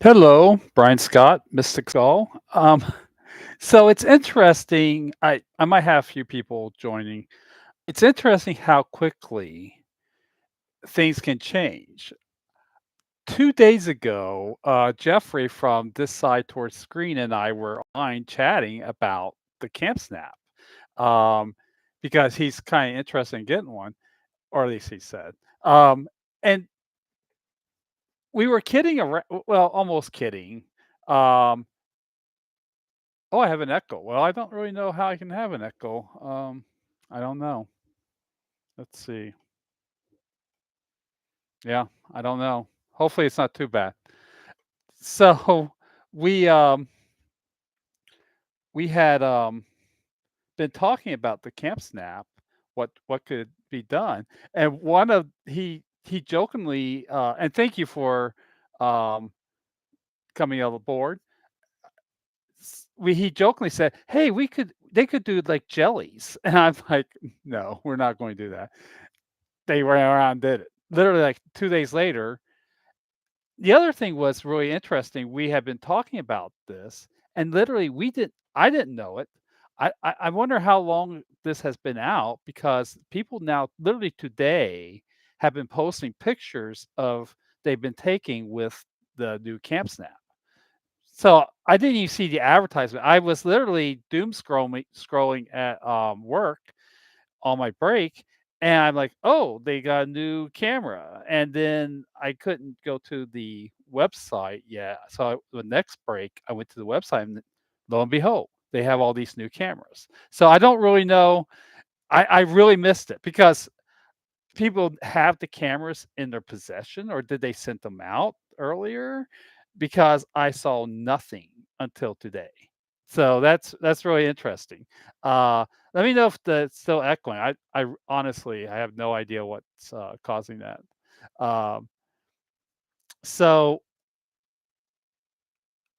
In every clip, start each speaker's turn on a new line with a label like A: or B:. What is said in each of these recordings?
A: Hello, Brian Scott, Mystic Skull. So it's interesting. I might have a few people joining. It's interesting how quickly things can change. 2 days ago, Jeffrey from this side towards screen and I were online chatting about the Camp Snap um, because he's kind of interested in getting one, or at least he said. And we were kidding around, well, almost kidding. Um, Oh, I have an echo. Well, I don't really know how I can have an echo. I don't know. Let's see. Yeah, I don't know. Hopefully it's not too bad. So we um we had been talking about the camp snap, what could be done. And one of he jokingly and thank you for um coming on board. He jokingly said, "Hey, we could they could do like jellies." And I'm like, "No, we're not going to do that." They ran around and did it. Literally, like, 2 days later. The other thing was really interesting, we had been talking about this, and literally I didn't know it. I wonder how long this has been out because people now literally today have been posting pictures of they've been taking with the new Camp Snap. So, I didn't even see the advertisement. I was literally doom scrolling at, work on my break, and I'm like, "Oh, they got a new camera," and then I couldn't go to the website yet, so the next break, I went to the website, and lo and behold, they have all these new cameras. So I don't really know. I really missed it because people have the cameras in their possession, or did they send them out earlier? Because I saw nothing until today. So that's really interesting. Let me know if it's still echoing. Honestly, I have no idea what's causing that. Um, so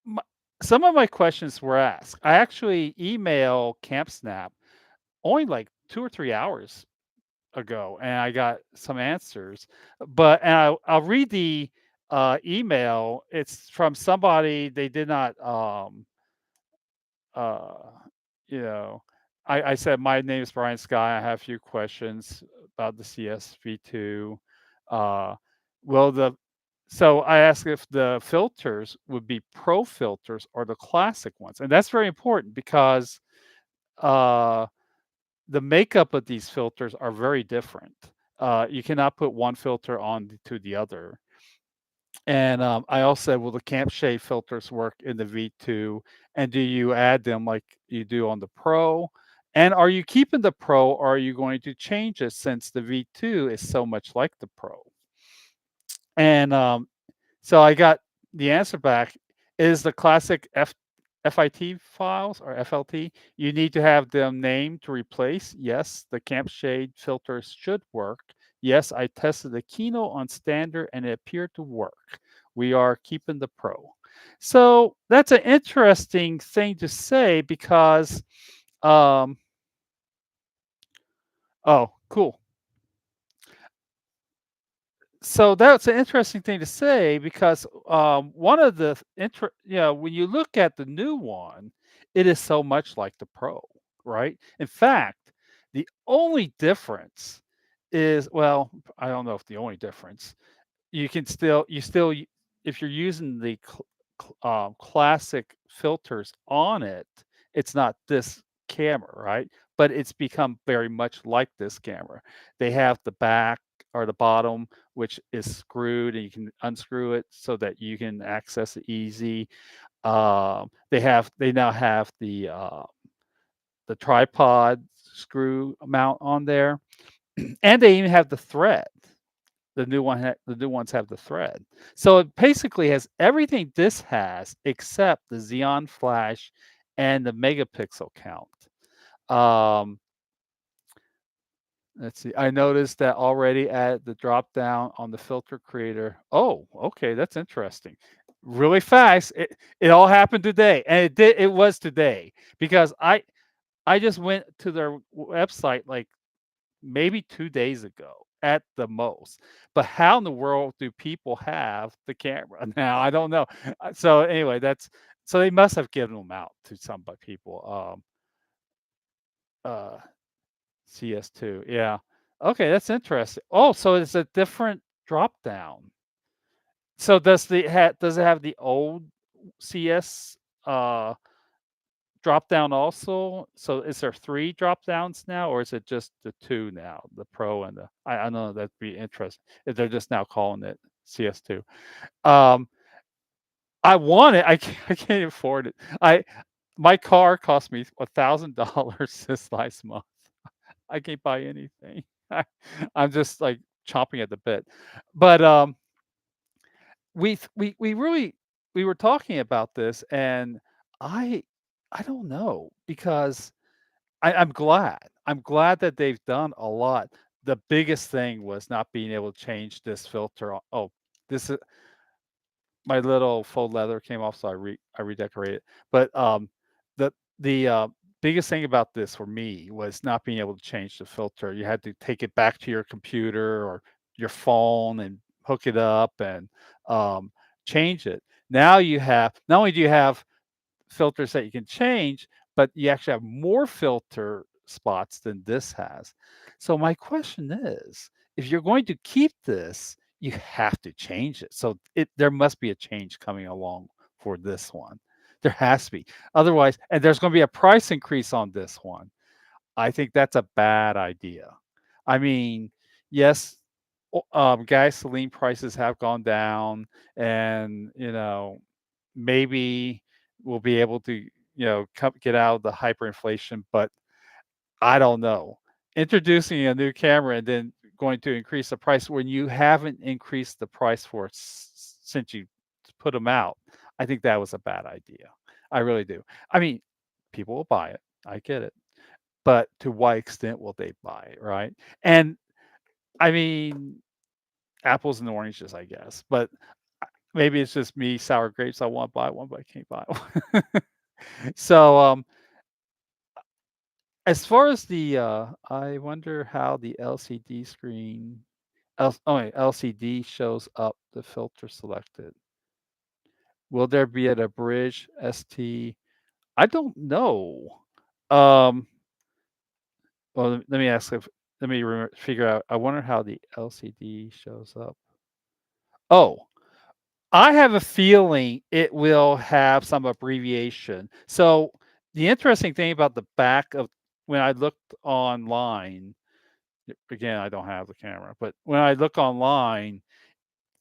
A: my, some of my questions were asked. I actually emailed CampSnap only like 2 or 3 hours ago, and I got some answers. But and I'll read the email. It's from somebody they did not uh, you know, I said, "My name is Brian Sky. I have a few questions about the CSV2. Uh, will the" so I asked if the filters would be pro filters or the classic ones, and that's very important because uh, the makeup of these filters are very different. You cannot put one filter on to the other. And, I also said, "Will the camp shade filters work in the V2, and do you add them like you do on the Pro? And are you keeping the Pro, or are you going to change it since the V2 is so much like the Pro?" And, so I got the answer back, is the classic FIT files or FLT, you need to have them named to replace. Yes, the camp shade filters should work. Yes, I tested the Kino on standard and it appeared to work. We are keeping the Pro. So that's an interesting thing to say because, um, oh, cool. So that's an interesting thing to say because one of the when you look at the new one, it is so much like the Pro, right? In fact, the only difference is, well, I don't know if the only difference, you still if you're using the classic filters on it, it's not this camera, right? But it's become very much like this camera. They have the back or the bottom, which is screwed, and you can unscrew it so that you can access it easy. They now have the tripod screw mount on there, and they even have the thread. The new ones have the thread. So it basically has everything this has except the Xeon flash and the megapixel count. Um, let's see. I noticed that already at the drop down on the filter creator. Oh, okay, that's interesting. Really fast. It all happened today, and it was today because I just went to their website like maybe 2 days ago, at the most. But how in the world do people have the camera now? I don't know. So anyway, that's so they must have given them out to some by people. Uh, CS2, yeah. Okay, that's interesting. Oh, so it's a different drop down. So does it have the old CS drop down also? So is there 3 drop downs now, or is it just the 2 now, the Pro and the I know that'd be interesting if they're just now calling it CS2. Um, I want it, I can't afford it. I My car cost me $1,000 this last month. I can't buy anything. I'm just, like, chomping at the bit. But, we really we were talking about this, and I I don't know because I'm glad. I'm glad that they've done a lot. The biggest thing was not being able to change this filter. Oh, this is my little faux leather came off, so I redecorated. But the the biggest thing about this for me was not being able to change the filter. You had to take it back to your computer or your phone and hook it up and um, change it. Now you have not only do you have filters that you can change, but you actually have more filter spots than this has. So my question is, if you're going to keep this, you have to change it. So there must be a change coming along for this one. There has to be. Otherwise, and there's going to be a price increase on this one. I think that's a bad idea. I mean, yes, gasoline prices have gone down, and maybe we'll be able to get out of the hyperinflation, but I don't know. Introducing a new camera and then going to increase the price when you haven't increased the price for it since you put them out, I think that was a bad idea. I really do. I mean, people will buy it. I get it. But to what extent will they buy it, right? And I mean, apples and oranges, I guess. But maybe it's just me, sour grapes. I want to buy one, but I can't buy one. So, as far as I wonder how the LCD screen, wait, LCD shows up the filter selected. Will there be at a bridge ST? I don't know. Um, well, let me ask if let me figure out. I wonder how the LCD shows up. Oh, I have a feeling it will have some abbreviation. So the interesting thing about the back of when I looked online, again, I don't have the camera, but when I look online,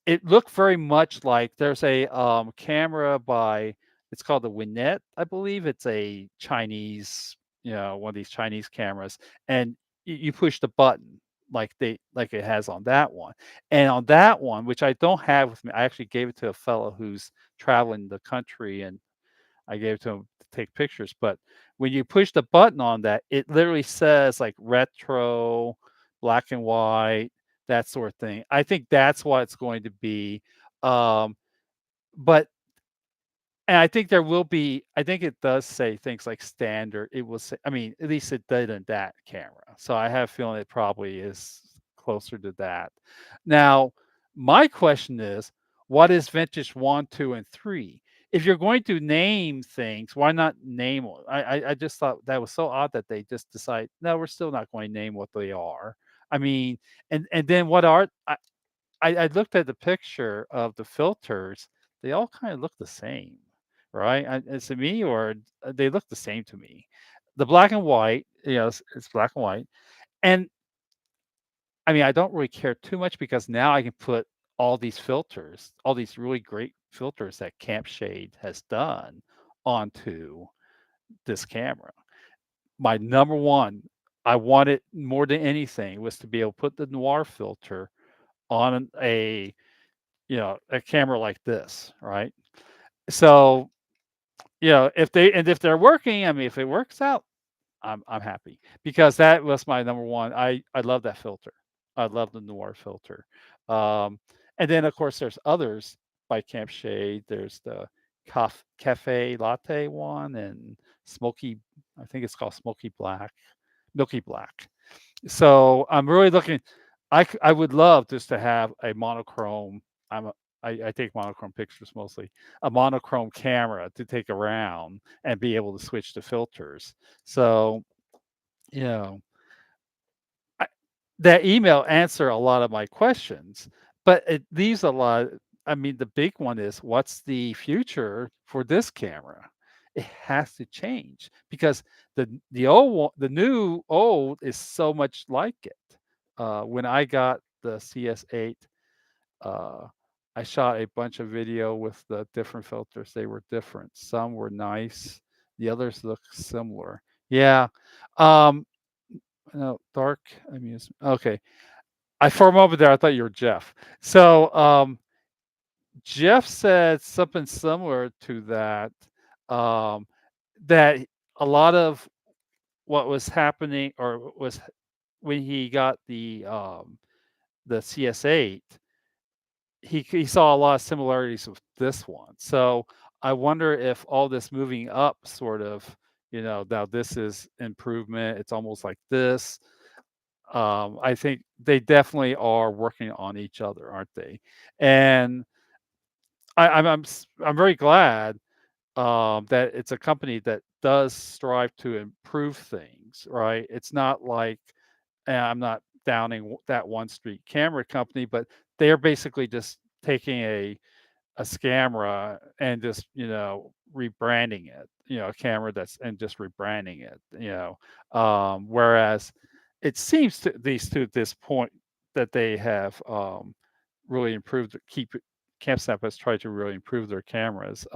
A: it looked very much like there's a camera by it's called the Winnet, I believe. It's a Chinese, one of these Chinese cameras, and you push the button like it has on that one. And on that one, which I don't have with me, I actually gave it to a fellow who's traveling the country, and I gave it to him to take pictures. But when you push the button on that, it literally says like retro, black and white, that sort of thing. I think that's what it's going to be. Um, but and I think there will be I think it does say things like standard. It will say I mean, at least it did in that camera. So I have a feeling it probably is closer to that. Now, my question is, what is vintage 1, 2, and 3? If you're going to name things, why not name I just thought that was so odd that they just decide, no, we're still not going to name what they are. I mean, and then what are I looked at the picture of the filters, they all kinda look the same, right? Is it me or they look the same to me. The black and white, it's black and white, and, I mean, I don't really care too much because now I can put all these filters, all these really great filters that Camp Shade has done onto this camera. My number one, I wanted more than anything was to be able to put the noir filter on a camera like this, right? So, if they're working, I mean, if it works out, I'm happy because that was my number one. I love that filter. I love the noir filter. Um, and then of course there's others by Camp Shade. There's the cafe latte one and smoky. I think it's called smoky black, milky black. So I'm really looking. I would love just to have a monochrome. I'm a I take monochrome pictures mostly. A monochrome camera to take around and be able to switch to filters. So, you know, I that email answer a lot of my questions, but it leaves a lot. I mean, the big one is what's the future for this camera? It has to change because the new old is so much like it. When I got the CS8, uh, I shot a bunch of video with the different filters. They were different. Some were nice, the others look similar. Yeah. Um, no, dark amusement. Okay. I for a moment there, I thought you were Jeff. So Jeff said something similar to that. Um, that a lot of what was happening or was when he got the CS8, he saw a lot of similarities with this one. So I wonder if all this moving up sort of, now this is improvement. It's almost like this. I think they definitely are working on each other, aren't they? And I'm very glad that it's a company that does strive to improve things, right? It's not like, and I'm not downing that one street camera company, but they're basically just taking a scamera and just rebranding it, a camera that's and just rebranding it, whereas it seems to these two at this point that they have really improved keep CampSnap has tried to really improve their cameras.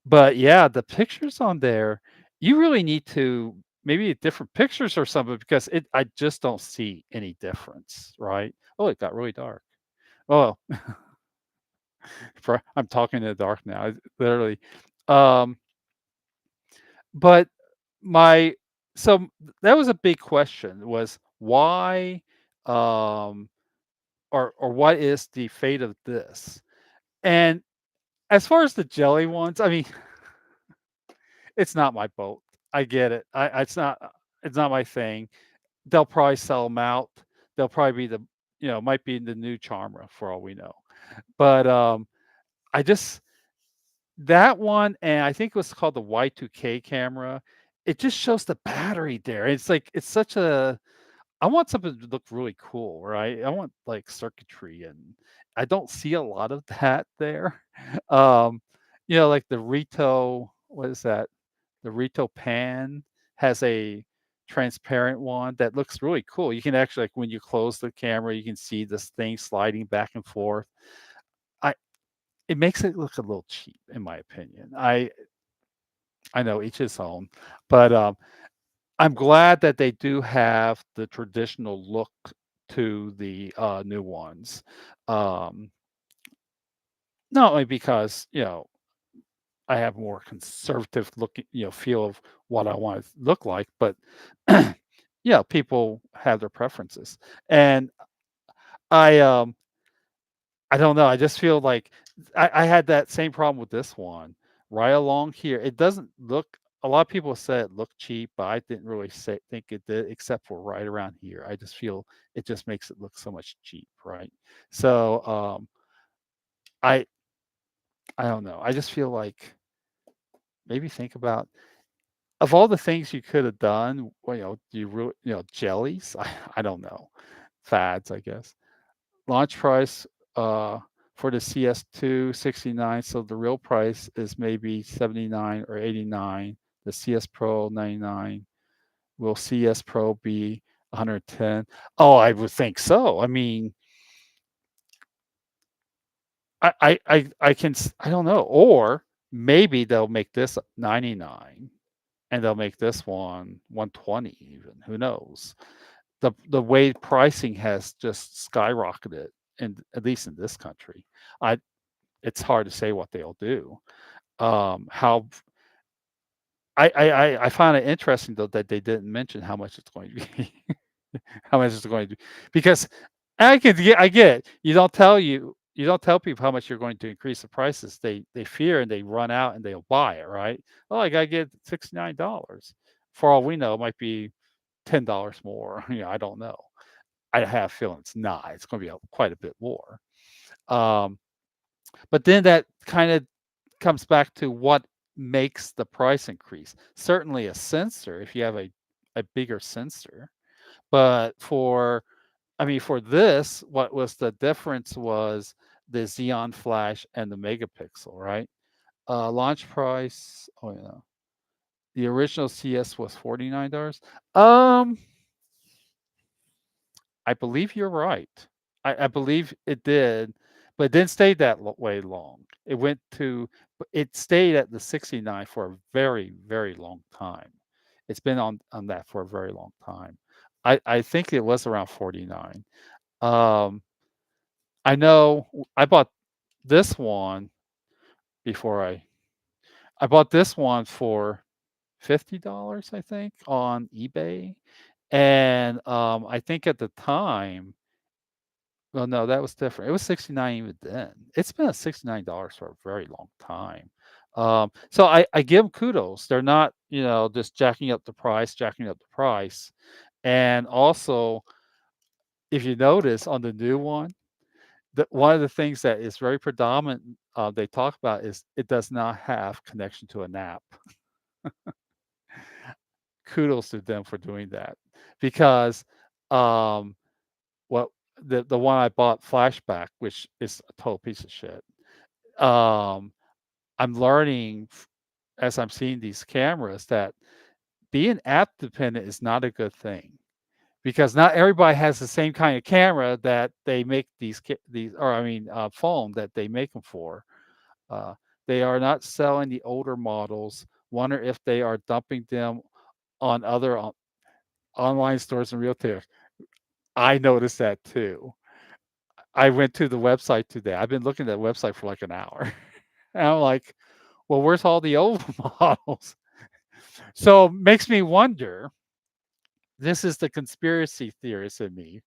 A: But yeah, the pictures on there, you really need to maybe different pictures or something because I just don't see any difference, right? Oh, it got really dark. Oh, I'm talking in the dark now, literally. Um, but my so that was a big question was why, um, or what is the fate of this? And as far as the jelly ones, I mean, it's not my boat. I get it. It's not my thing. They'll probably sell them out. They'll probably be might be the new Charma for all we know. But I just that one, and I think it was called the Y2K camera. It just shows the battery there. It's like it's such a I want something to look really cool, right? I want like circuitry, and I don't see a lot of that there. Um, like the Rito, what is that? The Rito Pan has a transparent one that looks really cool. You can actually, like, when you close the camera, you can see this thing sliding back and forth. I It makes it look a little cheap, in my opinion. I know each his own, but I'm glad that they do have the traditional look to the new ones. Um, Not only because I have more conservative looking feel of what I want to look like, but yeah, people have their preferences, and I um I don't know. I just feel like I had that same problem with this one. Right along here, it doesn't look. A lot of people said it looked cheap, but I didn't really think it did, except for right around here. I just feel it just makes it look so much cheap, right? So I I don't know. I just feel like maybe think about of all the things you could have done. Well, do you really jellies? I don't know, fads, I guess. Launch price uh, for the CS2 69. So the real price is maybe 79 or 89. The CS Pro 99. Will CS Pro be 110? Oh, I would think so. I mean, I don't know. Or maybe they'll make this 99 and they'll make this one 120 even. Who knows? The way pricing has just skyrocketed, in at least in this country. I It's hard to say what they'll do. How I find it interesting though that they didn't mention how much it's going to be, how much it's going to be, because I get it. You don't tell people how much you're going to increase the prices. They fear and they run out and they'll buy it, right? Oh, I gotta get $69. For all we know, it might be $10 more. I don't know. I have a feeling it's not. It's gonna be quite a bit more. Um, but then that kinda comes back to what makes the price increase. Certainly a sensor, if you have a bigger sensor, but for this, what was the difference was the Xeon flash and the megapixel, right? Launch price, oh, yeah. The original CS was $49. Um, I believe you're right. I believe it did, but it didn't stay that way long. It stayed at the 69 for a very, very long time. It's been on that for a very long time. I think it was around 49. Um, I know I bought this one before I bought this one for $50, I think, on eBay, and, I think at the time well, no, that was different. It was 69 even then. It's been at $69 for a very long time. So I give 'em kudos. They're not, just jacking up the price, and also, if you notice on the new one, one of the things that is very predominant, they talk about is it does not have connection to an app. Kudos to them for doing that because, um, what the one I bought Flashback, which is a total piece of shit. Um, I'm learning as I'm seeing these cameras that being app dependent is not a good thing because not everybody has the same kind of camera that they make these, or I mean, phone that they make them for. Uh, they are not selling the older models. Wonder if they are dumping them on other online stores and retailers. I noticed that too. I went to the website today. I've been looking at the website for like an hour. And I'm like, well, where's all the old models? So makes me wonder. This is the conspiracy theorist in me.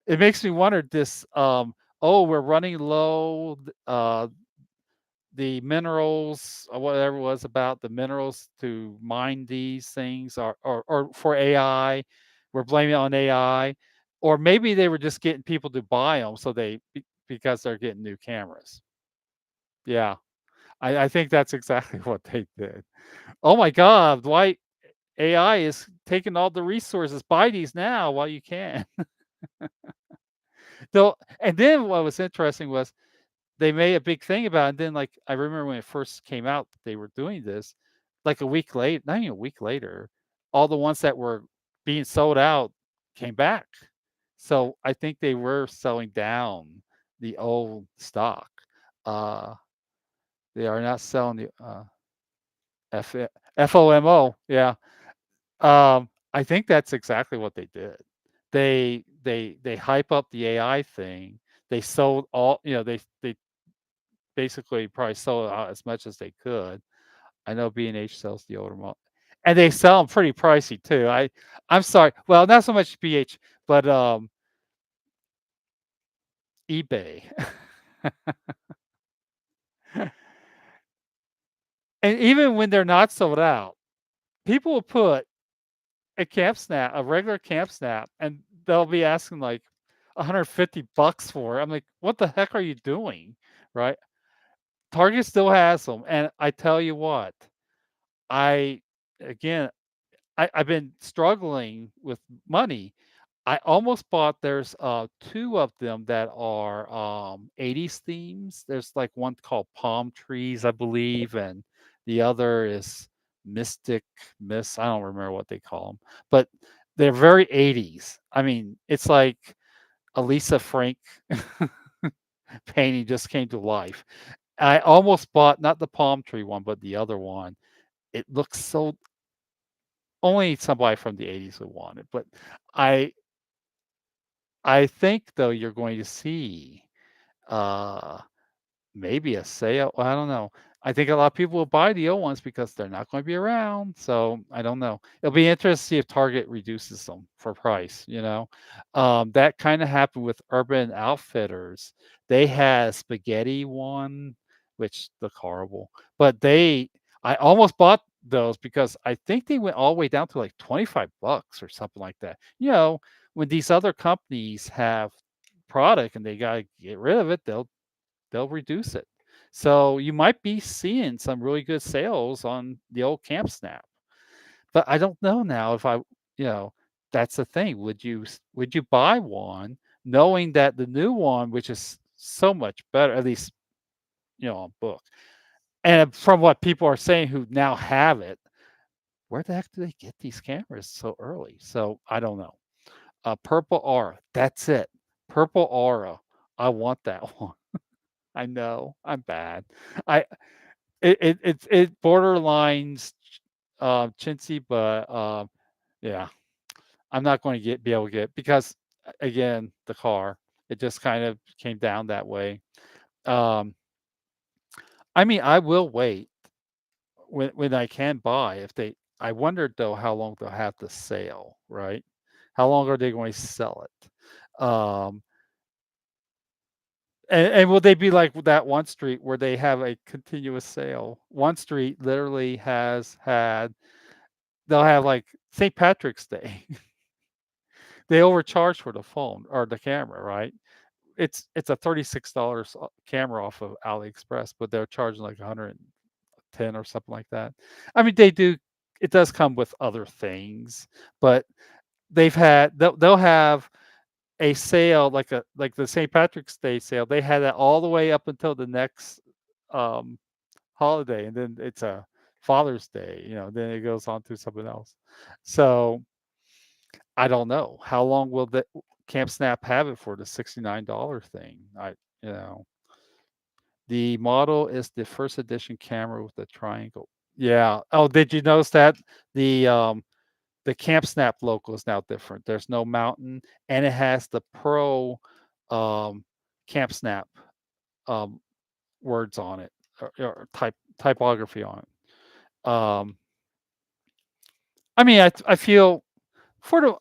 A: It makes me wonder this, oh, we're running low, the minerals, or whatever it was about the minerals to mine these things or for AI. We're blaming it on AI. Or maybe they were just getting people to buy them so because they're getting new cameras. Yeah. I think that's exactly what they did. Oh my god, why AI is taking all the resources, buy these now while you can. So and then what was interesting was they made a big thing about it, and then, like, I remember when it first came out that they were doing this, like, a week late not even a week later, all the ones that were being sold out came back. So I think they were selling down the old stock. Uh, they are not selling the, F FOMO, yeah. I think that's exactly what they did. They hype up the AI thing. They sold they basically probably sold out as much as they could. I know B&H sells the older model, and they sell them pretty pricey too. I'm sorry. Well, not so much BH, but eBay. And even when they're not sold out, people will put a regular camp snap, and they'll be asking like $150 for it. I'm like, what the heck are you doing? Right? Target still has them. And I tell you what, I again I've been struggling with money. I almost bought there's two of them that are 80s themes. There's like one called Palm Trees, I believe, and the other is Mystic Miss. I don't remember what they call them, but they're very 80s. I mean, it's like a Lisa Frank painting just came to life. I almost bought not the palm tree one, but the other one. It looks so only somebody from the 80s would want it, but I I think though you're going to see uh maybe a sale. I don't know. I think a lot of people will buy the old ones because they're not going to be around. So I don't know. It'll be interesting to see if Target reduces them for price. That kind of happened with Urban Outfitters. They had spaghetti one, which looked horrible. But I almost bought those because I think they went all the way down to like $25 or something like that. when these other companies have product and they gotta get rid of it, they'll reduce it. So you might be seeing some really good sales on the old Camp Snap. But I don't know now if you know, that's the thing. Would you buy one knowing that the new one, which is so much better, at least, on book, and from what people are saying who now have it, where the heck do they get these cameras so early? So I don't know. Purple Aura, that's it. Purple Aura. I want that one. I know, I'm bad. I it borderlines, chintzy, but, yeah. I'm not going to be able to get because again, the car, it just kind of came down that way. Um, I mean, I will wait when I can buy if they I wondered though how long they'll have the sale, right? How long are they going to sell it? And will they be like that one street where they have a continuous sale? One street literally has had they'll have like St. Patrick's Day. They overcharge for the phone or the camera, right? It's a $36 camera off of AliExpress, but they're charging like 110 or something like that. I mean, it does come with other things, but they'll have a sale like the St. Patrick's Day sale. They had that all the way up until the next um holiday, and then it's a Father's Day, then it goes on to something else. So I don't know. How long will the Camp Snap have it for the $69 thing? You know, the model is the first edition camera with the triangle. Yeah. Oh, did you notice that the Camp Snap logo is now different? There's no mountain, and it has the Pro um, Camp Snap um, words on it or typography on it. I mean, I feel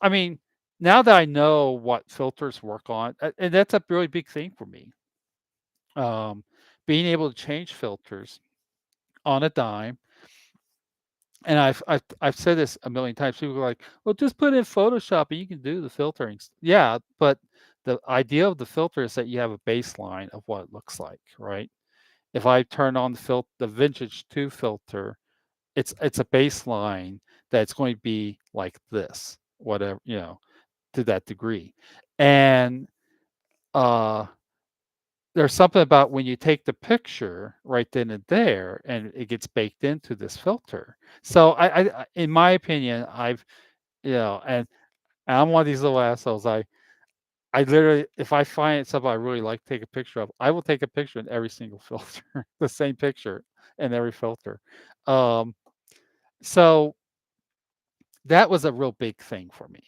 A: I mean, now that I know what filters work on, and that's a really big thing for me. Um, Being able to change filters on a dime, and I've said this a million times. People are like, "Well, just put in Photoshop and you can do the filtering." Yeah, but the idea of the filter is that you have a baseline of what it looks like, right? If I turn on the Vintage 2 filter, it's a baseline that's going to be like this, whatever, to that degree. And uh there's something about when you take the picture right then and there and it gets baked into this filter. So in my opinion, and I'm one of these little assholes. I literally, if I find something I really like to take a picture of, I will take a picture in every single filter, the same picture in every filter. Um, so that was a real big thing for me.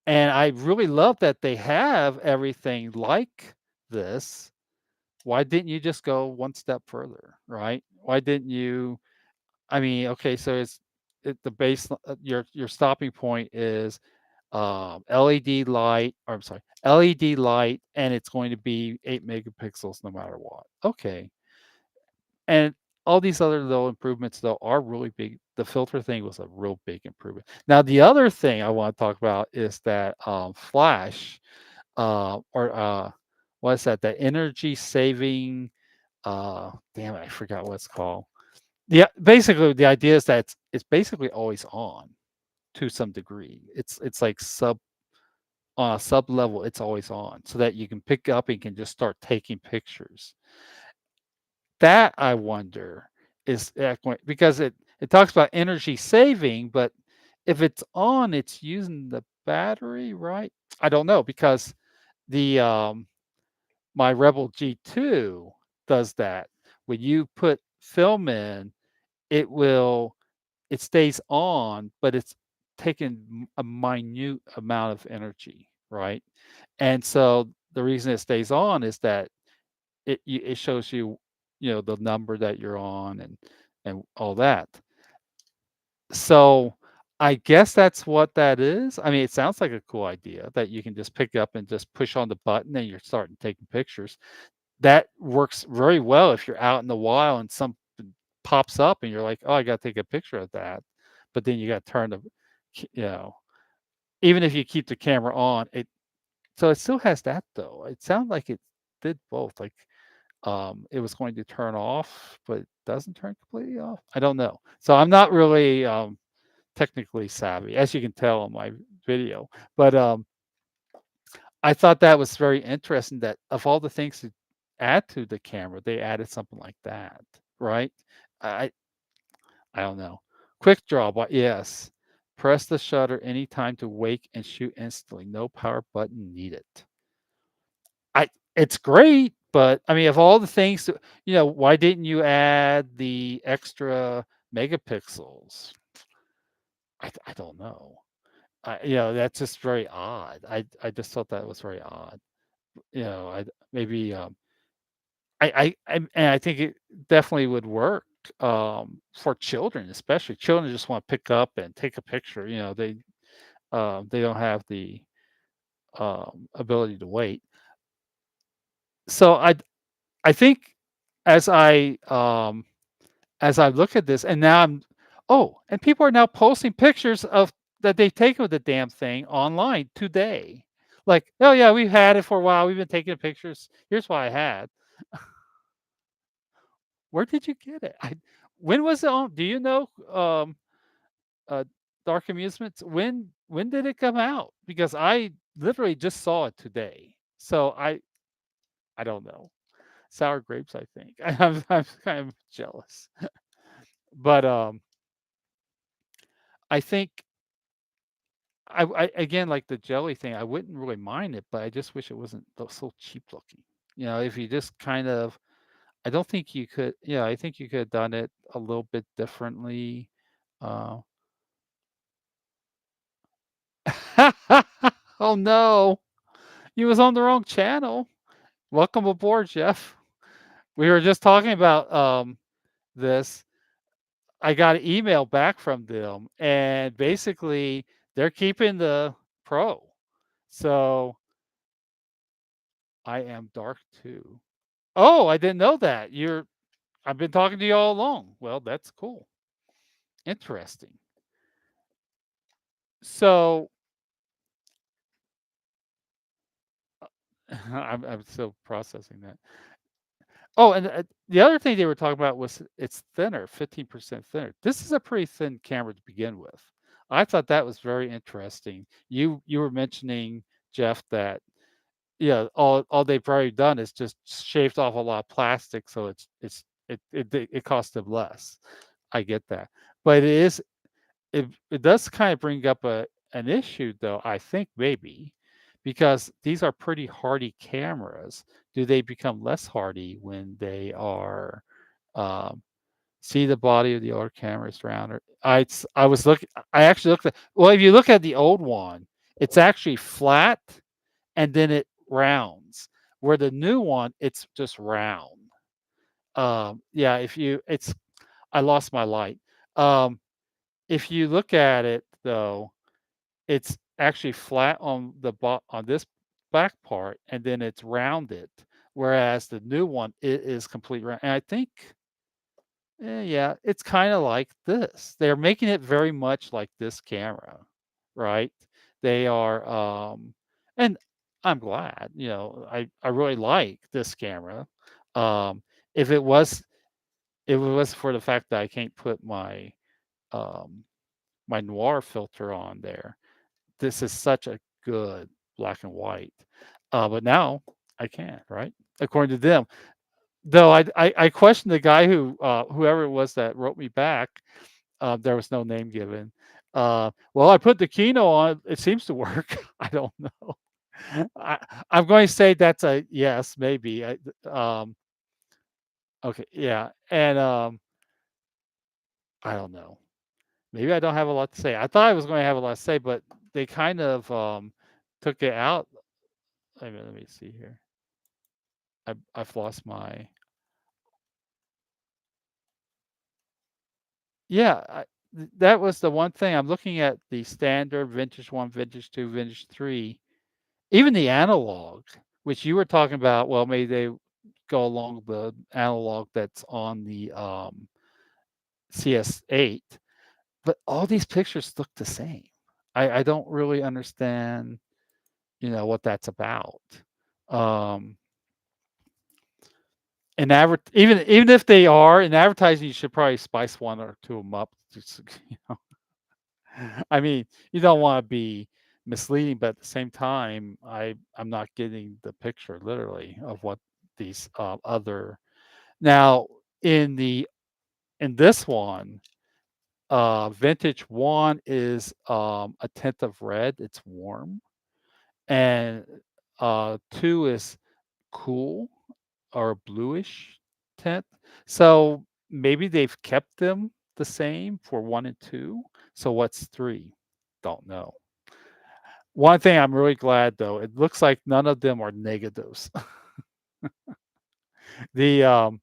A: And I really love that they have everything like this. Why didn't you just go one step further, right? Why didn't you I mean, okay, so the base your stopping point is LED light, or I'm sorry, LED light, and it's going to be 8 megapixels no matter what. Okay. And all these other little improvements though are really big. The filter thing was a real big improvement. Now the other thing I want to talk about is that flash or what is that? The energy saving damn it, I forgot what it's called. Yeah, basically the idea is that it's basically always on to some degree. It's like on a sub level, it's always on so that you can pick up and can just start taking pictures. That I wonder is that because it talks about energy saving, but if it's on, it's using the battery, right? I don't know because the my Rebel G2 does that. When you put film in, it will it stays on, but it's taking a minute amount of energy, right? And so the reason it stays on is that it shows you, the number that you're on and all that. So I guess that's what that is. I mean, it sounds like a cool idea that you can just pick up and just push on the button and you're starting taking pictures. That works very well if you're out in the wild and something pops up and you're like, "Oh, I gotta take a picture of that." But then you gotta turn the you know, even if you keep the camera on, it still has that though. It sounded like it did both, like, it was going to turn off, but it doesn't turn completely off. I don't know. So I'm not really, technically savvy, as you can tell in my video, but, I thought that was very interesting that of all the things to add to the camera, they added something like that, right? I I don't know. Quick draw, but yes. Press the shutter anytime to wake and shoot instantly. No power button needed. I It's great, but I mean, of all the things, why didn't you add the extra megapixels? I don't know. That's just very odd. I just thought that was very odd. I maybe and I think it definitely would work for children, especially children just want to pick up and take a picture. They don't have the ability to wait. So I think as I look at this, and now and people are now posting pictures of that they take of the damn thing online today. Like, oh yeah, we've had it for a while. We've been taking pictures. Here's what I had. Where did you get it? When was it on? Do you know? Uh, Dark Amusements. When did it come out? Because I literally just saw it today. So I don't know. Sour grapes, I think. I'm kind of jealous. But I think I again, like the jelly thing, I wouldn't really mind it, but I just wish it wasn't so cheap looking. If you just kind of, I don't think you could. Yeah, I think you could have done it a little bit differently. Uh, oh no, you was on the wrong channel. Welcome aboard, Jeff. We were just talking about this. I got an email back from them, and basically they're keeping the Pro. So I am dark too. Oh, I didn't know that. I've been talking to you all along. Well, that's cool. Interesting. So I'm still processing that. Oh, and the other thing they were talking about was it's thinner, 15% thinner. This is a pretty thin camera to begin with. I thought that was very interesting. You were mentioning, Jeff, that yeah, all they've probably done is just shaved off a lot of plastic, so it costs them less. I get that, but it does kind of bring up an issue, though. I think maybe because these are pretty hardy cameras. Do they become less hardy when they are um, see the body of the older cameras around? Or I was looking. I actually looked at. Well, if you look at the old one, it's actually flat and then it rounds. Where the new one, it's just round. Yeah, if you, it's I lost my light. Um, if you look at it though, it's actually flat on on this back part, and then it's rounded. Whereas the new one, it is completely round. And I think, yeah, it's kind of like this. They're making it very much like this camera, right? They are, and I'm glad. I really like this camera. Um, if it was for the fact that I can't put um, my noir filter on there, this is such a good black and white. But now I can't, right? According to them. Though I questioned the guy whoever it was that wrote me back. There was no name given. Well, I put the Kino on. It seems to work. I don't know. I, I'm going to say that's a yes, maybe. Okay, yeah, and I don't know. Maybe I don't have a lot to say. I thought I was going to have a lot to say, but they kind of took it out. Let me see here. I've lost my. Yeah, that was the one thing. I'm looking at the standard vintage one, vintage two, vintage three, even the analog, which you were talking about. Well, maybe they go along the analog that's on the CS8, but all these pictures look the same. I don't really understand, what that's about. Um, and even if they are in advertising, you should probably spice one or two of them up. Just, I mean, you don't want to be misleading, but at the same time, I'm not getting the picture literally of what these other now in the in this one. Vintage one is a tint of red. It's warm, and two is cool or bluish tint. So maybe they've kept them the same for one and two. So what's three? Don't know. One thing I'm really glad though, it looks like none of them are negatives. The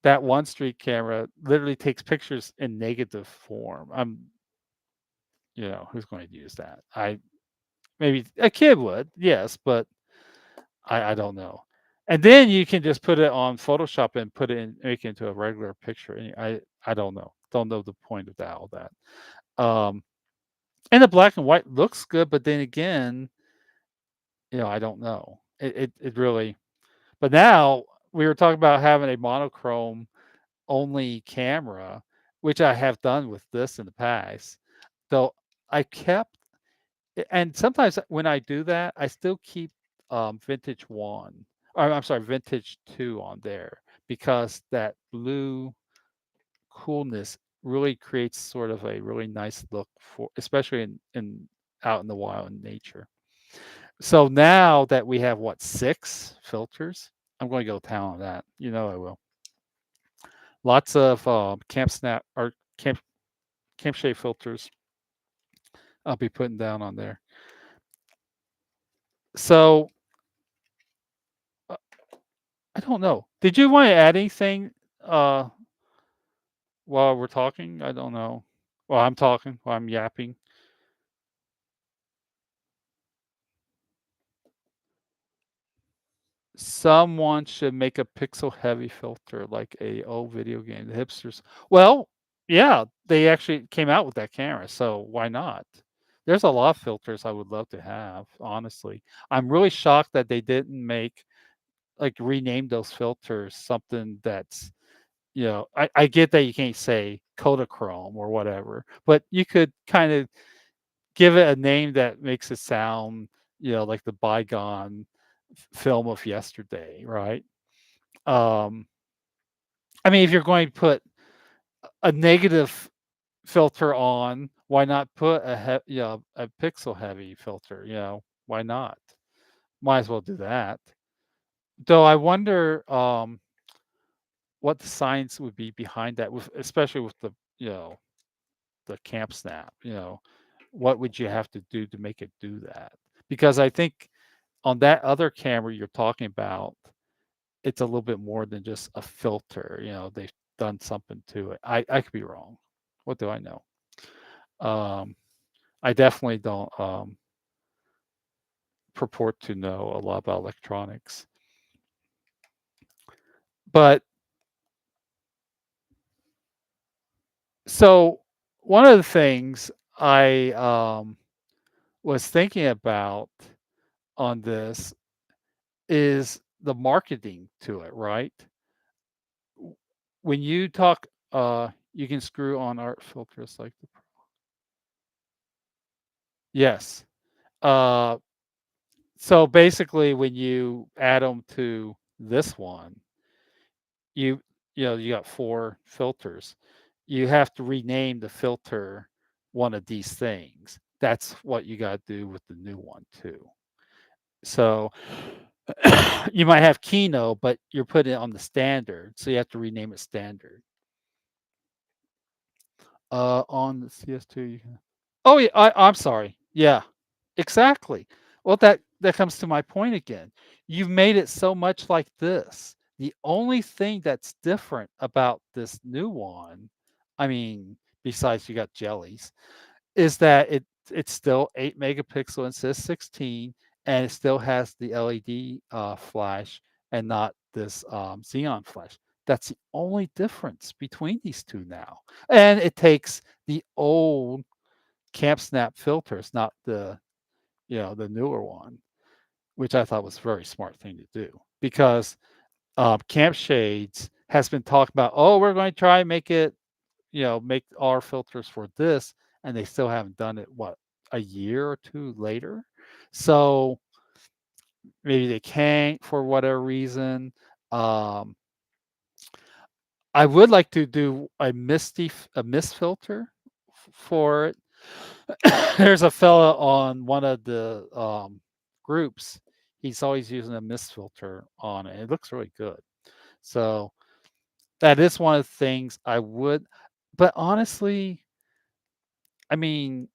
A: that one street camera literally takes pictures in negative form. Who's going to use that? Maybe a kid would, yes, but I don't know. And then you can just put it on Photoshop and put it in, make it into a regular picture. And I don't know. Don't know the point of that. All that. And the black and white looks good, but then again, I don't know. It really. But now we were talking about having a monochrome only camera, which I have done with this in the past. Though I kept and sometimes when I do that, I still keep vintage one, or I'm sorry, vintage two on there because that blue coolness really creates sort of a really nice look for, especially in out in the wild in nature. So now that we have what, six filters, I'm going to go town on that. I will. Lots of camp snap or camp shade filters. I'll be putting down on there. So uh, I don't know. Did you want to add anything uh, while we're talking? I don't know. While I'm talking, while I'm yapping. Someone should make a pixel heavy filter like a old video game. The hipsters. Well, yeah, they actually came out with that camera, so why not? There's a lot of filters I would love to have, honestly. I'm really shocked that they didn't make like rename those filters something that's I get that you can't say Kodachrome or whatever, but you could kind of give it a name that makes it sound, like the bygone film of yesterday, right? Um, I mean, if you're going to put a negative filter on, why not put a pixel heavy filter? Why not? Might as well do that. Though I wonder what the science would be behind that, with especially with the camp snap. What would you have to do to make it do that? Because I think on that other camera you're talking about, it's a little bit more than just a filter. They've done something to it. I could be wrong. What do I know? Um, I definitely don't purport to know a lot about electronics. But so one of the things I was thinking about on this is the marketing to it, right? When you talk, you can screw on art filters like the yes. Uh, so basically, when you add them to this one, you you got four filters. You have to rename the filter one of these things. That's what you got to do with the new one too. So you might have Kino, but you're putting it on the standard, so you have to rename it standard. On the CS2, you can. Oh yeah, I'm sorry. Yeah, exactly. Well, that comes to my point again. You've made it so much like this. The only thing that's different about this new one, I mean, besides you got jellies, is that it's still 8 megapixel instead of 16, and it still has the LED flash and not this xenon flash. That's the only difference between these two now. And it takes the old Camp Snap filters, not the newer one, which I thought was a very smart thing to do because Camp Shades has been talking about, oh, we're going to try and make it, make our filters for this, and they still haven't done it. What, a year or two later? So maybe they can't for whatever reason. Um, I would like to do a mist filter for it. There's a fella on one of the groups. He's always using a mist filter on it. It looks really good. So that is one of the things I would, but honestly, I mean,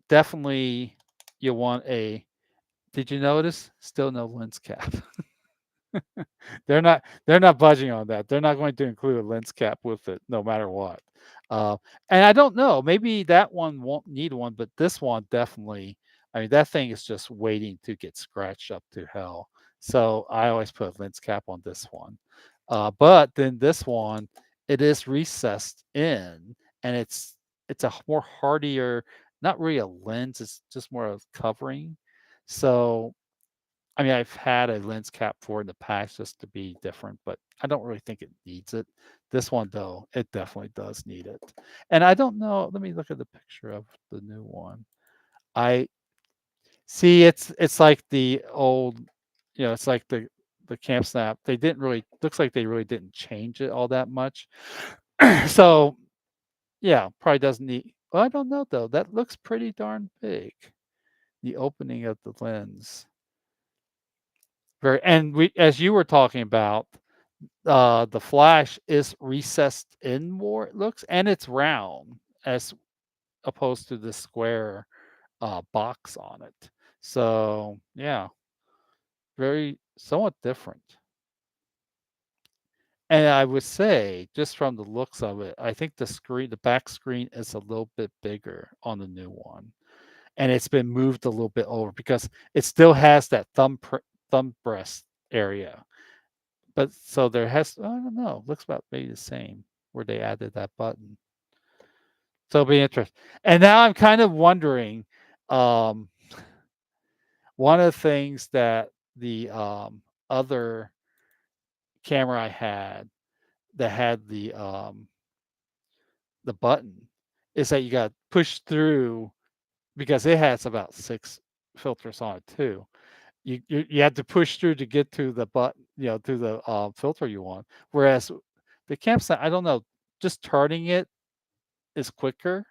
A: definitely you want a. Did you notice? Still no lens cap. They're not budging on that. They're not going to include a lens cap with it, no matter what. Uh, and I don't know. Maybe that one won't need one, but this one definitely. I mean, that thing is just waiting to get scratched up to hell. So I always put a lens cap on this one. But then this one, it is recessed in, and it's a more hardier, not really a lens. It's just more of covering. So I mean, I've had a lens cap for in the past just to be different, but I don't really think it needs it. This one, though, it definitely does need it. And I don't know. Let me look at the picture of the new one. I see it's like the old, it's like the Camp Snap. They didn't really looks like they really didn't change it all that much. So yeah, probably doesn't need. Well, I don't know though. That looks pretty darn big. The opening of the lens. Very, and we, as you were talking about, the flash is recessed in more, it looks, and it's round as opposed to the square box on it. So yeah, very somewhat different. And I would say, just from the looks of it, I think the back screen is a little bit bigger on the new one, and it's been moved a little bit over because it still has that thumb breast area. But so there has, I don't know, looks about maybe the same where they added that button. So it'll be interesting. And now I'm kind of wondering, um, one of the things that the other camera I had that had the button is that you got to push through because it has about 6 filters on it too. You have to push through to get to the button, to the filter you want. Whereas the campsite, I don't know, just turning it is quicker.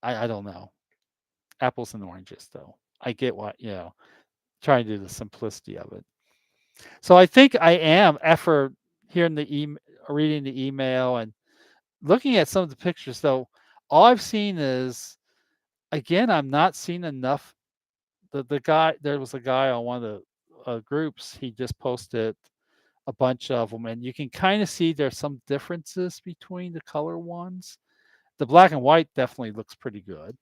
A: I don't know. Apples and oranges, though. I get what, trying to do the simplicity of it. So I think I am, after hearing reading the email and looking at some of the pictures, though, all I've seen is, again, I'm not seeing enough. There was a guy on one of the groups, he just posted a bunch of them, and you can kind of see there's some differences between the color ones. The black and white definitely looks pretty good.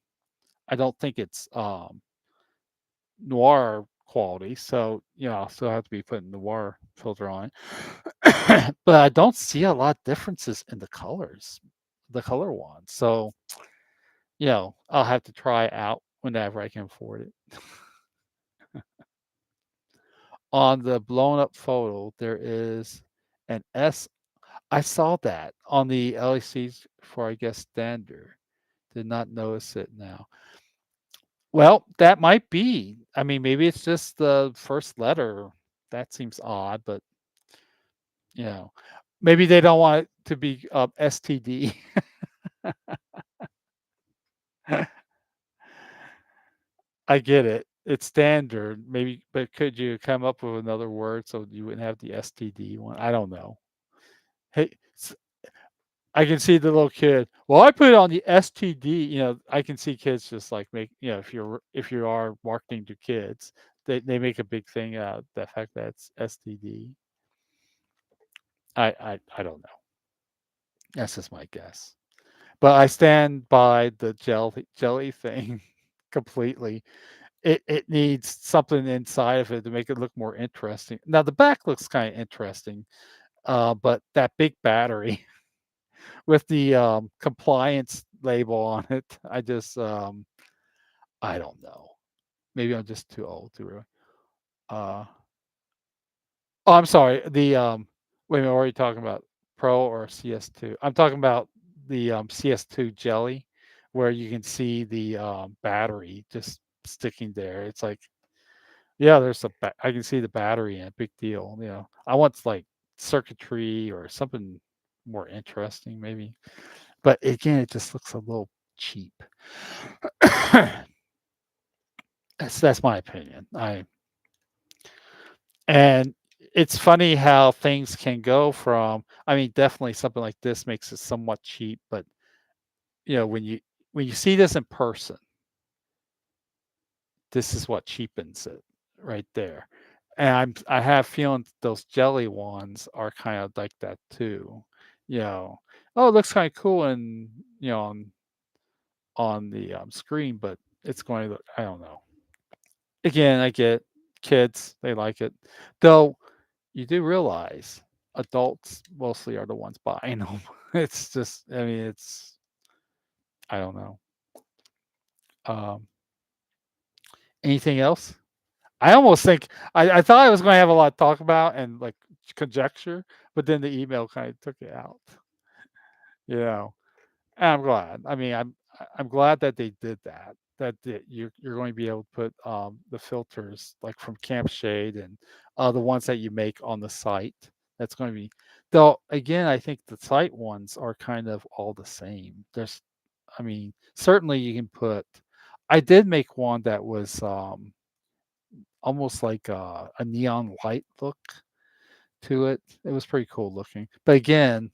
A: I don't think it's noir quality, so I'll still have to be putting noir filter on it. But I don't see a lot of differences in the colors, the color ones. So I'll have to try out whenever I can afford it. On the blown up photo, there is an S. I saw that on the LECs for, I guess, standard. Did not notice it now. Well, that might be. I mean, maybe it's just the first letter. That seems odd, but you know, maybe they don't want it to be STD. I get it. It's standard. Maybe, but could you come up with another word so you wouldn't have the STD one? I don't know. Hey, I can see the little kid. Well, I put it on the STD. I can see kids just like make. If you are marketing to kids, they make a big thing out of the fact that it's STD. I don't know. That's just my guess. But I stand by the jelly thing completely. It needs something inside of it to make it look more interesting. Now the back looks kind of interesting, but that big battery with the compliance label on it, I just I don't know. Maybe I'm just too old to really. Uh, oh, I'm sorry. Wait a minute. What are you talking about? Pro or CS2? I'm talking about the CS2 jelly, where you can see the battery just sticking there. It's like, yeah, I can see the battery in it. Big deal. I want like circuitry or something more interesting, maybe. But again, it just looks a little cheap. That's my opinion. And it's funny how things can go from. I mean, definitely something like this makes it somewhat cheap, but when you see this in person, this is what cheapens it right there. And I have feeling those jelly ones are kind of like that too. You know, oh, it looks kind of cool and on the screen, but it's going to look. I don't know. Again, I get kids; they like it, though. You do realize adults mostly are the ones buying them. It's just, I mean, I don't know. Um, Anything else? I almost think I thought I was going to have a lot to talk about and like conjecture, but then the email kind of took it out. You know, and I'm glad. I mean, I'm glad that they did that. You're going to be able to put the filters like from Camp Shade and the ones that you make on the site. That's going to be though. Again, I think the site ones are kind of all the same. I mean, certainly you can put. I did make one that was almost like a neon light look to it. It was pretty cool looking. But again,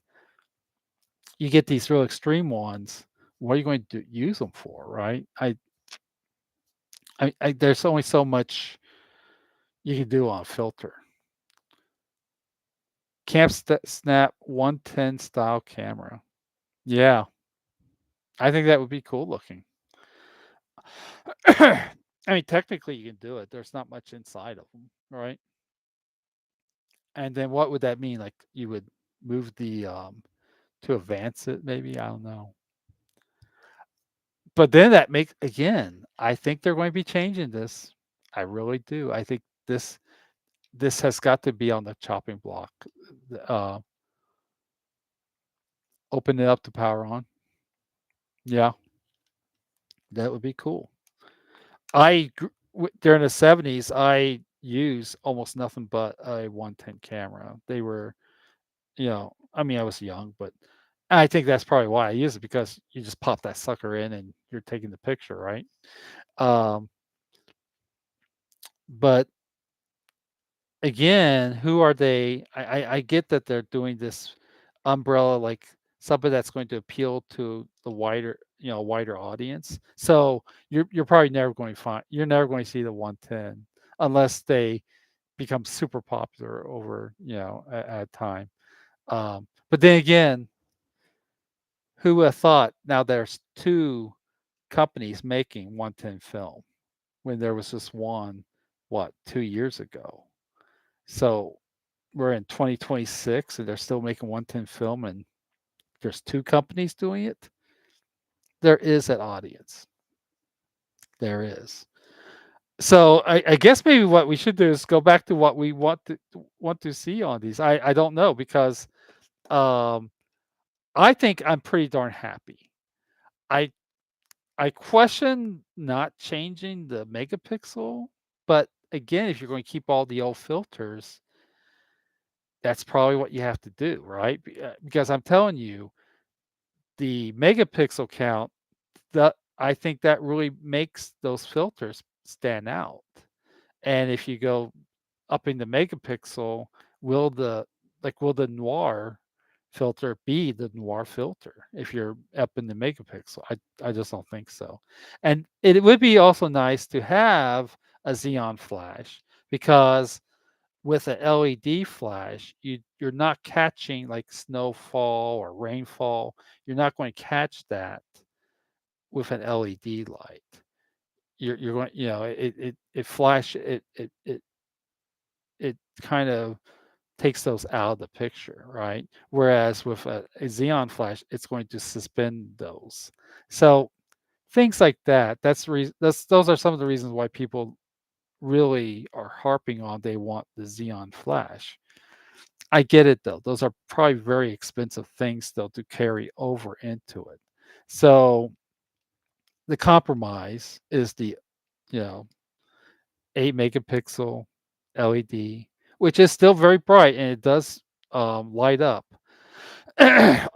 A: you get these real extreme ones. What are you going to use them for, right? There's only so much you can do on a filter. Snap 110 style camera. Yeah, I think that would be cool looking. I mean, technically you can do it. There's not much inside of them, right? And then what would that mean? Like you would move the to advance it, maybe? I don't know. But then that makes again, I think they're going to be changing this. I really do. I think this has got to be on the chopping block. Uh, Open it up to power on. Yeah, that would be cool. During the '70s, I used almost nothing but a 110 camera. They were, I mean, I was young, but I think that's probably why I use it because you just pop that sucker in and you're taking the picture, right? Um, but again, who are they? I get that they're doing this umbrella, like something that's going to appeal to the wider audience. So you're probably never going to you're never going to see the 110 unless they become super popular over at time. But then again, who would have thought? Now there's two companies making 110 film when there was just one, what, 2 years ago. So we're in 2026 and they're still making 110 film and there's two companies doing it. There is an audience. There is. So I guess maybe what we should do is go back to what we want to see on these. I don't know because um, I think I'm pretty darn happy. I I question not changing the megapixel, but again, if you're going to keep all the old filters, that's probably what you have to do, right? Because I'm telling you, the megapixel count, that I think that really makes those filters stand out. And if you go up in the megapixel, will the will the noir filter be the noir filter if you're up in the megapixel? I just don't think so. And it would be also nice to have a xenon flash because with an LED flash, you're not catching like snowfall or rainfall. You're not going to catch that with an LED light. You're going, it flash it kind of takes those out of the picture, right? Whereas with a xenon flash, it's going to suspend those. So things like that. That's those are some of the reasons why people really are harping on they want the Xeon Flash. I get it though. Those are probably very expensive things though to carry over into it. So the compromise is the, you know, 8 megapixel LED, which is still very bright and it does light up.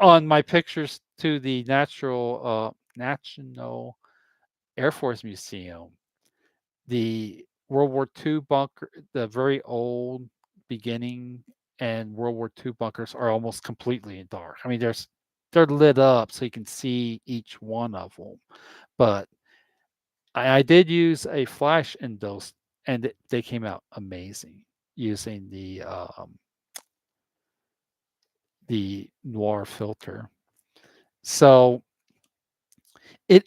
A: On my pictures to the National Air Force Museum, the World War II bunker, the very old beginning and World War II bunkers are almost completely in dark. I mean, they're lit up so you can see each one of them. But I did use a flash in those, and they came out amazing using the noir filter. So it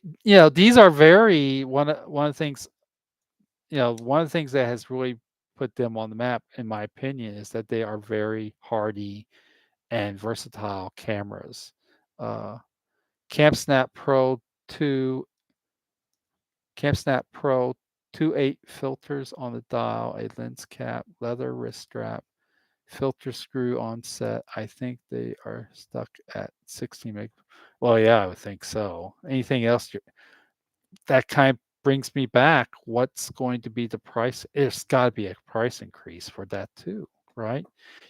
A: these are very one of the things one of the things that has really put them on the map, in my opinion, is that they are very hardy and versatile cameras. Uh, CamSnap Pro 2, CamSnap Pro 2.8 filters on the dial, a lens cap, leather wrist strap, filter screw on set. I think they are stuck at 16 meg. Well, yeah, I would think so. Anything else that kind of brings me back. What's going to be the price? It's got to be a price increase for that too, right?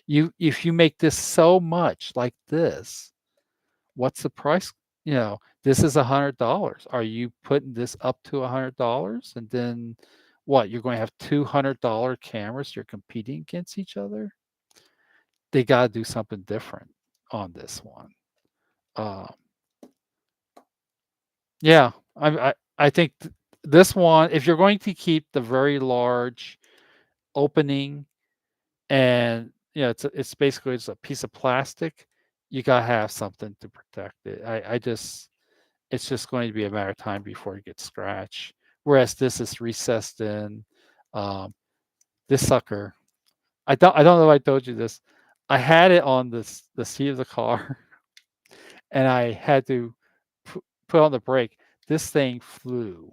A: If you make this so much like this, what's the price? This is $100. Are you putting this up to $100? And then what? You're going to have $200 cameras. You're competing against each other. They got to do something different on this one. Uh, yeah, I think this one, if you're going to keep the very large opening and it's basically it's a piece of plastic, you gotta have something to protect it. I just it's just going to be a matter of time before it gets scratched. Whereas this is recessed in. Um, this sucker, I don't know if I told you this. I had it on the seat of the car, and I had to put on the brake. This thing flew.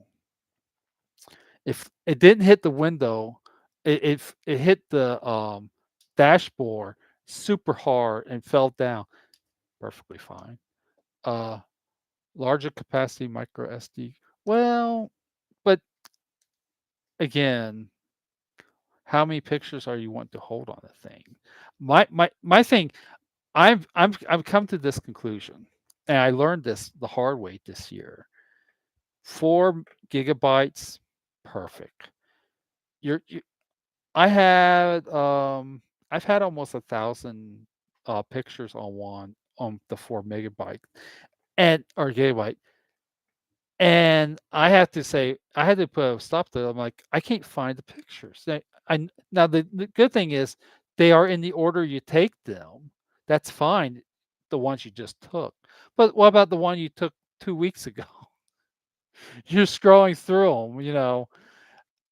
A: If it didn't hit the window, it hit the dashboard super hard and fell down. Perfectly fine. Uh, Larger capacity micro SD. Well, but again, how many pictures are you want to hold on a thing? My thing, I've come to this conclusion, and I learned this the hard way this year. 4 gigabytes, perfect. You I had I've had almost 1,000 pictures on the 4 megabyte and or gigabyte. And I have to say, I had to put a stop to it. I'm like, I can't find the pictures. Now the good thing is they are in the order you take them. That's fine, the ones you just took. But what about the one you took 2 weeks ago? You're scrolling through them.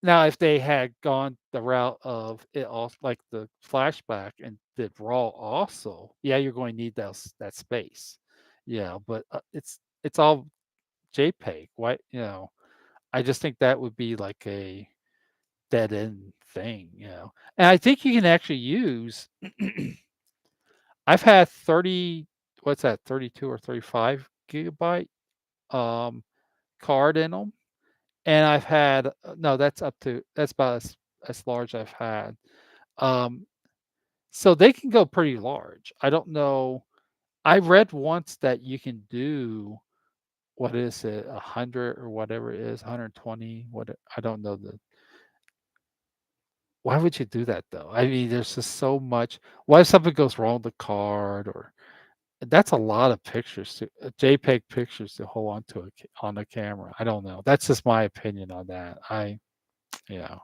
A: Now, if they had gone the route of it all like the flashback and did RAW also, yeah, you're going to need that space. Yeah, but it's all JPEG. Why, I just think that would be like a dead end thing. And I think you can actually use I've had 30, what's that, 32 or 35 gigabyte um card in them. And I've had no, that's about as large I've had. Um, so they can go pretty large. I don't know. I read once that you can do what is it, 100 or whatever it is, 120. I don't know why would you do that though? I mean, there's just so much. What if something goes wrong with the card or that's a lot of pictures JPEG pictures to hold on to on a camera. I don't know. That's just my opinion on that. Yeah.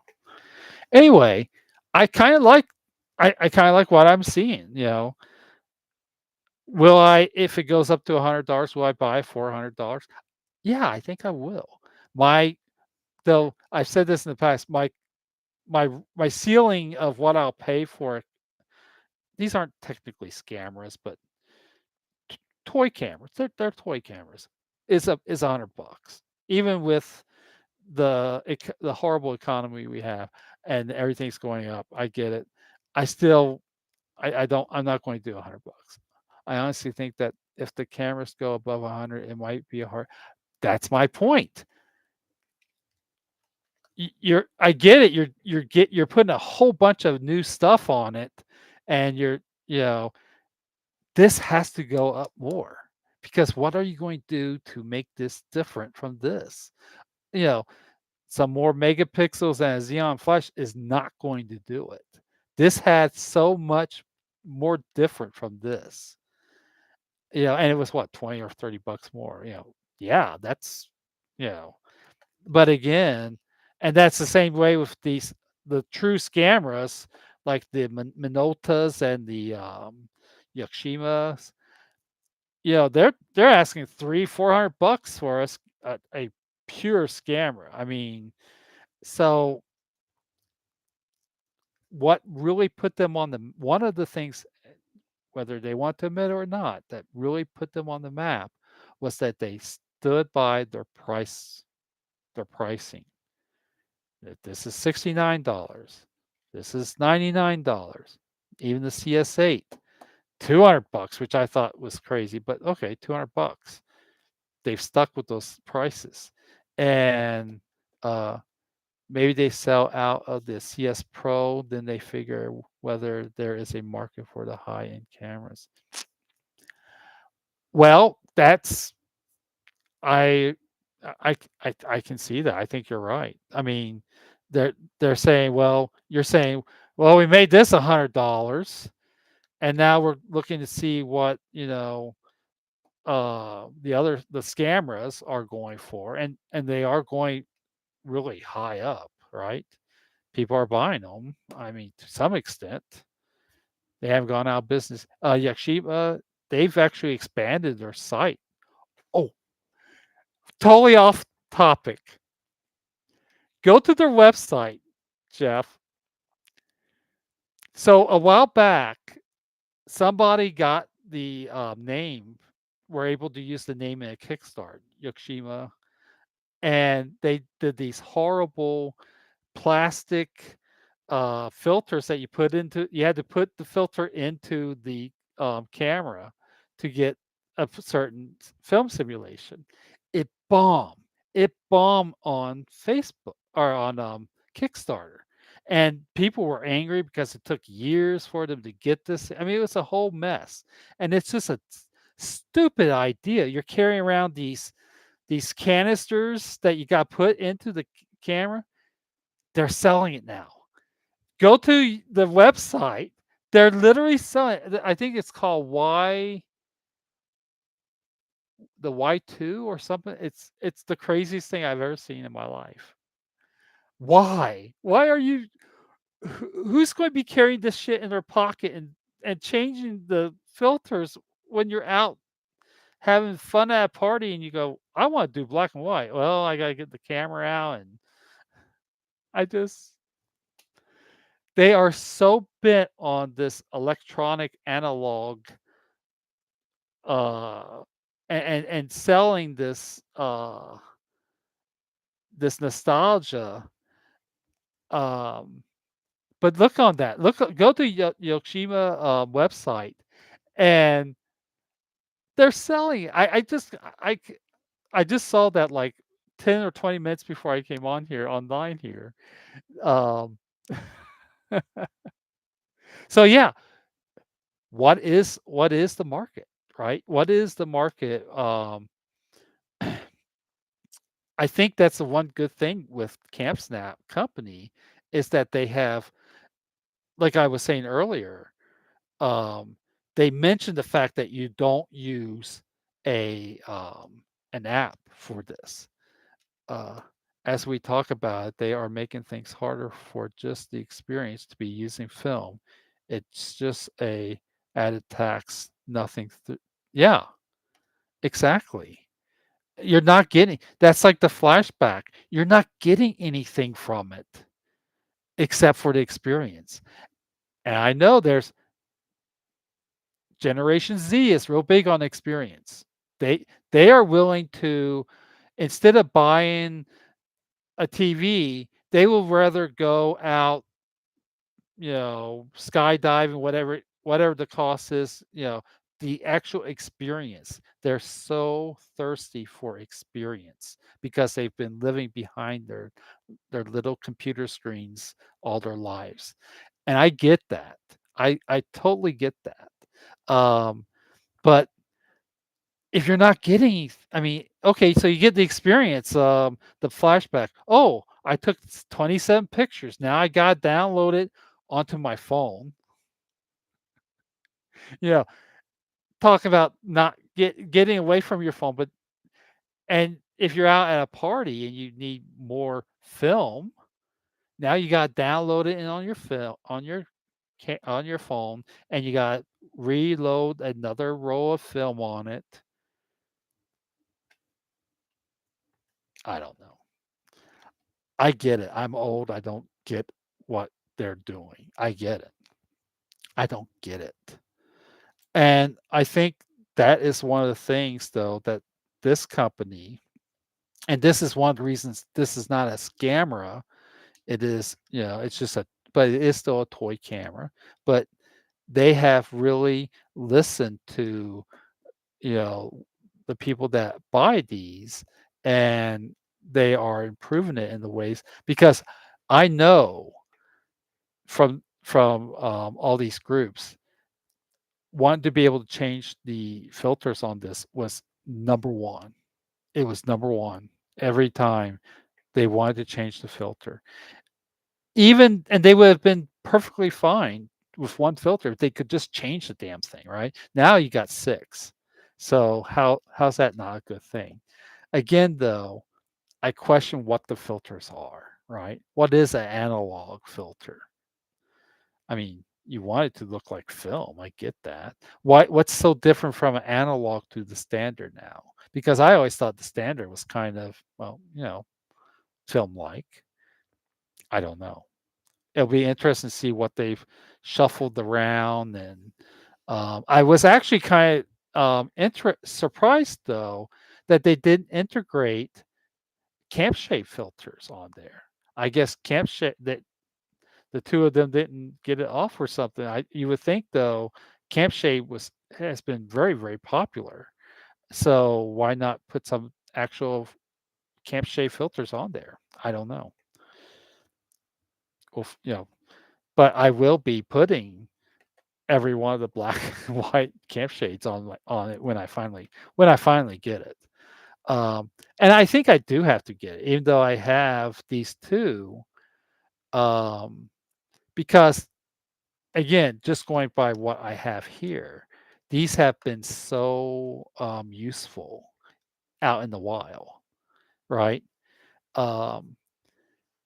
A: Anyway, I kind of like I kind of like what I'm seeing. Will I, if it goes up to $100, will I buy $400? Yeah, I think I will. My Though I've said this in the past, my ceiling of what I'll pay for it, these aren't technically scammers, but toy cameras. They're toy cameras. Is $100. even with the horrible economy we have and everything's going up. I get it. I still I don't I'm not going to do $100. I honestly think that if the cameras go above 100, it might be a hard. That's my point. You're I get it. You're putting a whole bunch of new stuff on it, and you know this has to go up more because what are you going to do to make this different from this? You know, some more megapixels and a Xeon flash is not going to do it. This had so much more different from this. And it was what, 20 or $30 more, Yeah, that's you know, but again, and that's the same way with the true scammers like the Minoltas and the Yakshimas. They're asking 300-400 bucks for us a pure scammer. I mean, so what really put them on the one of the things, whether they want to admit it or not, that really put them on the map was that they stood by their pricing. That this is $69. This is $99. Even the CS8, 200 bucks, which I thought was crazy, but okay, 200 bucks. They've stuck with those prices. And maybe they sell out of the CS Pro, then they figure whether there is a market for the high-end cameras. Well, that's I I can see that. I think you're right. I mean, they're saying, well, you're saying, well, we made this $100, and now we're looking to see what the scammers are going for, and they are going really high up, right? People are buying them. I mean, to some extent, they haven't gone out of business. Yakshiba, they've actually expanded their site. Oh, totally off topic. Go to their website, Jeff. So a while back, somebody got the name, were able to use the name in a Kickstart, Yoshima, and they did these horrible plastic filters that you had to put the filter into the camera to get a certain film simulation. It bombed. It bombed on Facebook or on Kickstarter. And people were angry because it took years for them to get this. I mean, it was a whole mess. And it's just a stupid idea. You're carrying around these canisters that you got put into the camera. They're selling it now. Go to the website. They're literally selling I think it's called the Y2 or something. It's the craziest thing I've ever seen in my life. Why? Why are you who's going to be carrying this shit in their pocket and changing the filters when you're out having fun at a party and you go, I want to do black and white. Well, I gotta get the camera out and I just they are so bent on this electronic analog uh and selling this nostalgia. um but look on that, go to Yoshima website, and they're selling I just saw that like 10 or 20 minutes before I came on here online here. um so yeah, what is the market, right? What is the market? I think that's the one good thing with CampSnap company is that they have, like I was saying earlier, um, they mentioned the fact that you don't use an app for this. Uh, as we talk about it, they are making things harder for just the experience to be using film. It's just a added tax, nothing. Yeah, exactly. You're not getting that's like the flashback. You're not getting anything from it except for the experience. And I know there's Generation Z is real big on experience. They are willing to Instead of buying a TV, they will rather go out, skydiving, whatever the cost is, the actual experience. They're so thirsty for experience because they've been living behind their little computer screens all their lives. And I get that. I totally get that. But if you're not getting, I mean, okay, so you get the experience, the flashback. Oh, I took 27 pictures. Now I got downloaded onto my phone. You know, talk about not getting away from your phone, but and if you're out at a party and you need more film, now you got to download it in on your film on your phone, and you got to reload another roll of film on it. I don't know. I get it. I'm old. I don't get what they're doing. I get it. I don't get it. And I think that is one of the things, though, that this company, and this is one of the reasons this is not a scamera. It is, it's just but it is still a toy camera. But they have really listened to, you know, the people that buy these, and they are improving it in the ways because I know from all these groups, wanting to be able to change the filters on this was number one. It was number one every time they wanted to change the filter. Even and they would have been perfectly fine with one filter if they could just change the damn thing, right? Now you got 6. So how's that not a good thing? Again, though, I question what the filters are, right? What is an analog filter? I mean, you want it to look like film. I get that. What's so different from an analog to the standard now? Because I always thought the standard was kind of, well, film like. I don't know. It'll be interesting to see what they've shuffled around. And I was actually kind of surprised though that they didn't integrate camp shape filters on there. I guess camp shape that the two of them didn't get it off or something. You would think though, camp shade has been very, very popular. So why not put some actual camp shade filters on there? I don't know. Well, but I will be putting every one of the black and white camp shades on it when I finally get it. Um, and I think I do have to get it, even though I have these two, um, because again, just going by what I have here, these have been so useful out in the wild, right? Um,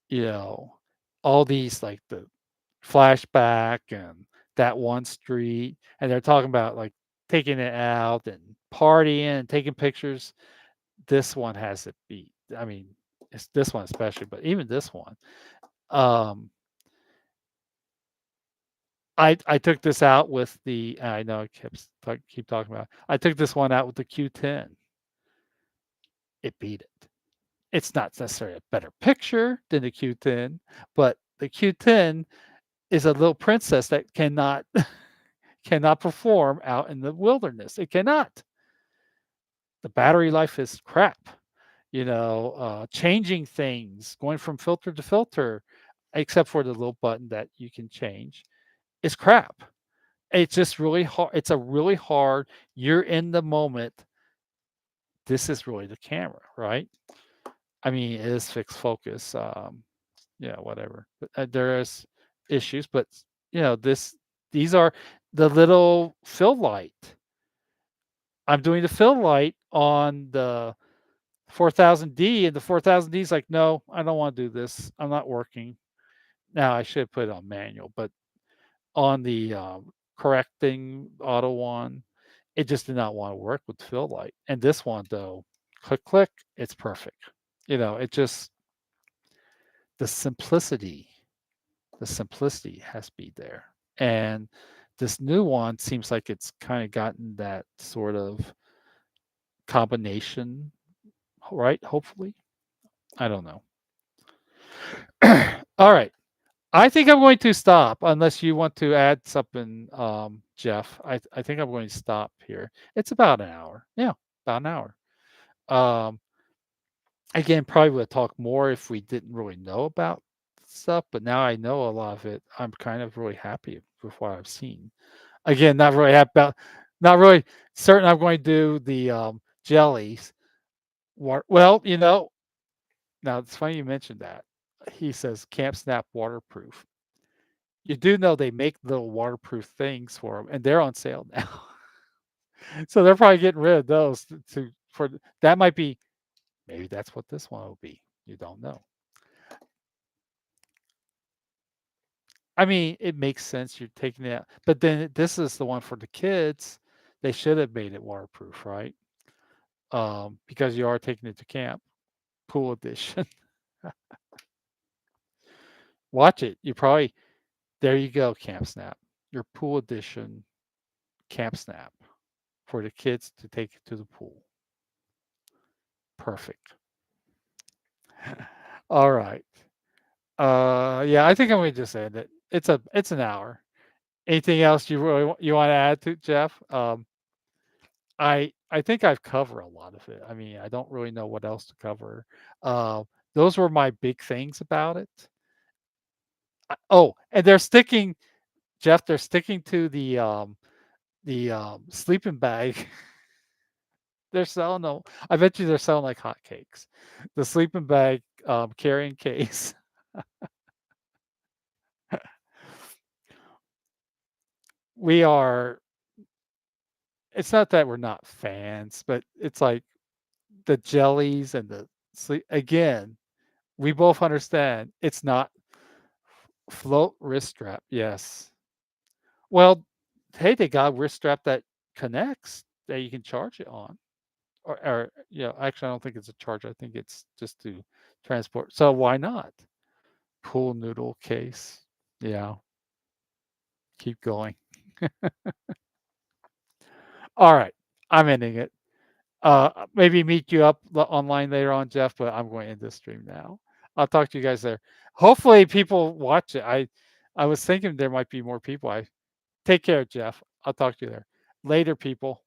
A: you know, all these like the flashback and that one street, and they're talking about like taking it out and partying and taking pictures. This one has it beat. I mean, it's this one especially, but even this one. Um, I took this out with the I know I keep talking about it. I took this one out with the Q10. It beat it. It's not necessarily a better picture than the Q10, but the Q10 is a little princess that cannot cannot perform out in the wilderness. It cannot. The battery life is crap. Changing things, going from filter to filter, except for the little button that you can change, is crap. It's just really hard. It's a really hard. You're in the moment. This is really the camera, right? I mean, it is fixed focus. Yeah, whatever. But, there is issues, but these are the little fill light. I'm doing the fill light on the 4000D, and the 4000D is like, no, I don't want to do this. I'm not working. Now I should put it on manual, but on the correcting auto one, it just did not want to work with fill light. And this one though, click click, it's perfect. It just the simplicity, the simplicity has to be there. And this new one seems like it's kind of gotten that sort of combination right? Hopefully. I don't know. All right. I think I'm going to stop unless you want to add something, Jeff. I think I'm going to stop here. It's about an hour. Yeah, about an hour. Um, again, probably would talk more if we didn't really know about stuff, but now I know a lot of it. I'm kind of really happy with what I've seen. Again, not really happy about, not really certain I'm going to do the jellies. Well, now it's funny you mentioned that. He says Camp Snap waterproof. You do know they make little waterproof things for them, and they're on sale now. So they're probably getting rid of those for that might be maybe that's what this one will be. You don't know. I mean, it makes sense you're taking it out, but then this is the one for the kids. They should have made it waterproof, right? Because you are taking it to camp, pool edition. Watch it. You probably there you go, Camp Snap. Your pool edition Camp Snap for the kids to take it to the pool. Perfect. All right. Yeah, I think I'm gonna just end it. It's an hour. Anything else you want to add to Jeff? I think I've covered a lot of it. I mean, I don't really know what else to cover. Uh, those were my big things about it. Oh, and they're sticking, Jeff. They're sticking to the sleeping bag. They're selling them. I bet you they're selling like hotcakes. The sleeping bag carrying case. We are. It's not that we're not fans, but it's like the jellies and the sleep again, we both understand it's not float wrist strap, yes. Well, hey, they got a wrist strap that connects that you can charge it on. Or actually I don't think it's a charger. I think it's just to transport. So why not? Pool noodle case. Yeah, keep going. All right. I'm ending it. Maybe meet you up online later on, Jeff, but I'm going to end this stream now. I'll talk to you guys there. Hopefully people watch it. I was thinking there might be more people. I take care, Jeff. I'll talk to you there. Later, people.